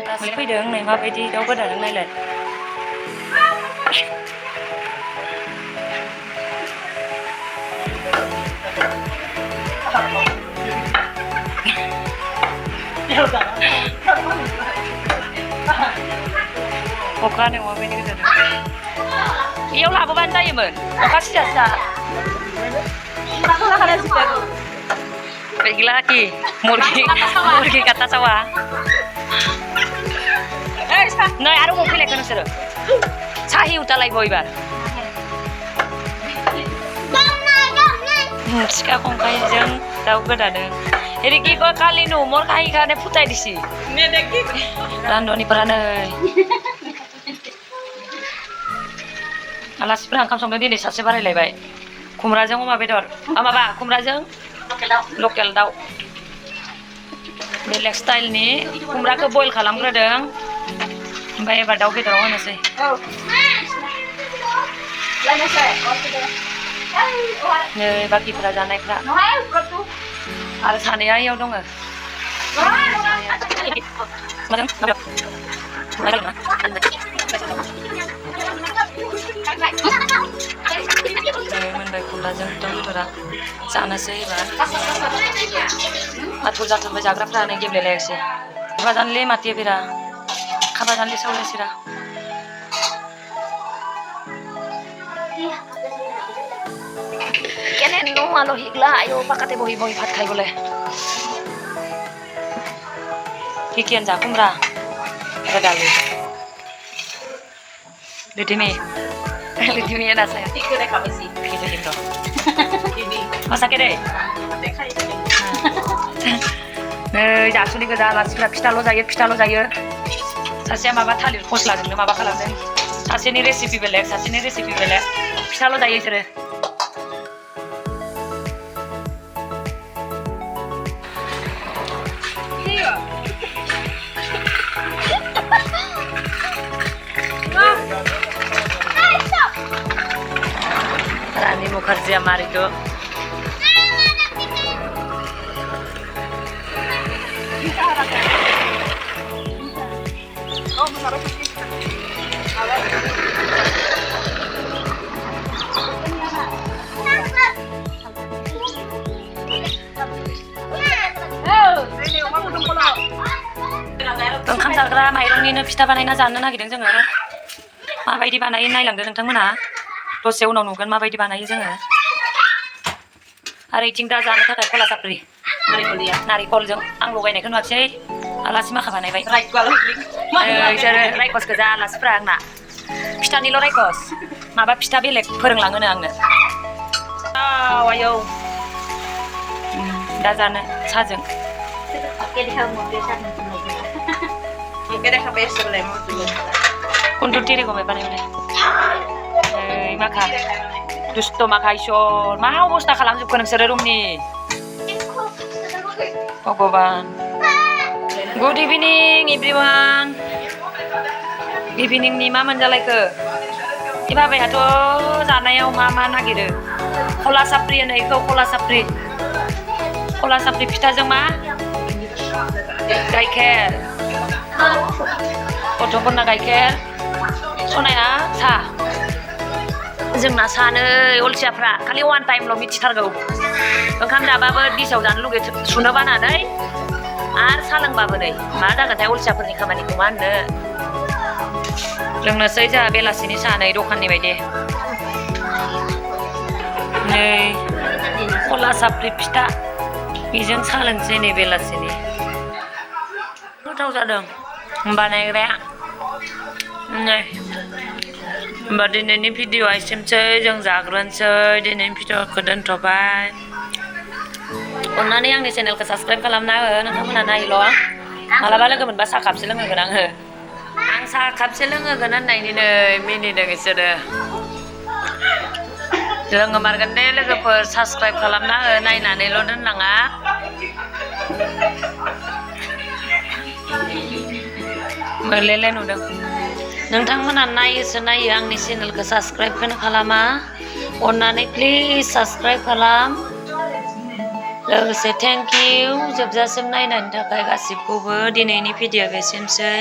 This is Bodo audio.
दासो फैदों नै माबायदि दाउ गोदादों नायलाय अखा हादों माबायदि गोदादों बेयाव लाबोबानो जायोमोन अखा सिजा Baik lagi, murgi kata sawah. Nah, aru mau pilih kan sudah. Sahi udah lagi boy bar. Sekarang kong kai jeng tahu gak ada. Jadi kiko kali nomor kai kan putai di sini. Ini ada kiko. Rando ni peranai. Alas perang kam song di sase barai lagi baik. Kumrajang oma bedor. Ama ba kumrajang. Lokal daw. Belek style ni kumraka boil खालामग्रोदों ओमफ्राय एबार दाउ बेदराव होनोसै नै बाकिफोरा जानायफ्रा आरो सानैया इयाव दङ मोनबाय खुमब्राजों दाउ बेदरा जानोसै एबार आथुर जाथुरबाय जाग्राफ्रानो गेब्लेलायाखिसै खाबाजानले मातिया बेरा खाबाजानले सावलायसिरा কেনে নো আলহীগলা আয়ো পাকাতে বহি বহি ভাত খাই বলে কি কি আনজা কুমড়া এটা ডালি লিটিমি লিটিমি এনা saya tiga deh kami sih gitu ini masa kede जासुनि गोजा आलासिफ्रा फिथाल' जायो सासेया माबा थालिर फस्लाजोंनो माबा खालामदों सासेनि रेसिपि बेलेग फिथाल' जायो बिसोरो Rani Mukherjee mari tuh ओंखाम जाग्रा माइरंनिनो फिथा बानायना जानो नागिरदों जोङो माबायदि बानायो नायलांदो नोंथांमोना दसे उनाव नुगोन माबायदि बानायो जोङो आरो इथिं दा जानो थाखाय खला साफ्रि नारिखलजों आं लगायनायखौ नुवाखै आलासि माखा बानायबाय बिसोरो रायकस गोजा आलासिफ्रा आंना फिथानिल' रायकस माबा फिथा बेलेग फोरोंलाङोनो आंनो आयौ दा जानो साजों Untuk diri kau beban ini. Maka, dusto maka isor. Mau bos tak kalam juga neng serum ni. Ogoban. Good evening everyone. Evening ni mama menjalai ke. Iba bayar tu zanaya mama nak gitu. Kola sapri ni kau kola sapri. Kola sapri pita jema. Gaiker. गथ'फोरना गाइखेर सनाया साहा जोंना सानो अलसियाफ्रा खालि वान टाइमल' मिथिथारगौ ओंखाम जाबाबो दिसाव जानो लुगैयो सुनो बानानै आरो साहा लोंबाबो नै मा जागोनथाय अलसियाफोरनि खामानिखौ मा होननो लोंनोसै जोंहा बेलासिनि साहा नै दखाननि बायदि नै खला साफ्रि फिथा बेजों साहा लोंसै नै बेलासिनि गोथाव जादों बानायग्राया नै होमबा दिनैनि भिडिअ'आ एसेनोसै जों जाग्रोनोसै दिनैनि भिडिअ'खौ दोनथ'बाय अननानै आंनि चेनेलखौ साबस्क्राइब खालामना हो नोंथांमोना नायल' मालाबा लोगो मोनबा साहा कापसे लोंहोगोन आङो आं साहा कापसे लोंहोगोन होननायनि नै मिनिदों बिसोरो लोंहोमारगोन दे लोगोफोर साबस्क्राइब खालामना हो नायनानैल' दोननाङा मोलेले नुदों नोंथांमोना नायोसो नायो आंनि चेनेलखौ साबस्क्राइबखौनो खालामा अननानै प्लिज साबस्क्राइब खालाम लोगोसे थेंक इउ जोबजासिम नायनायनि थाखाय गासिबखौबो दिनैनि भिडिअ बेसिमसै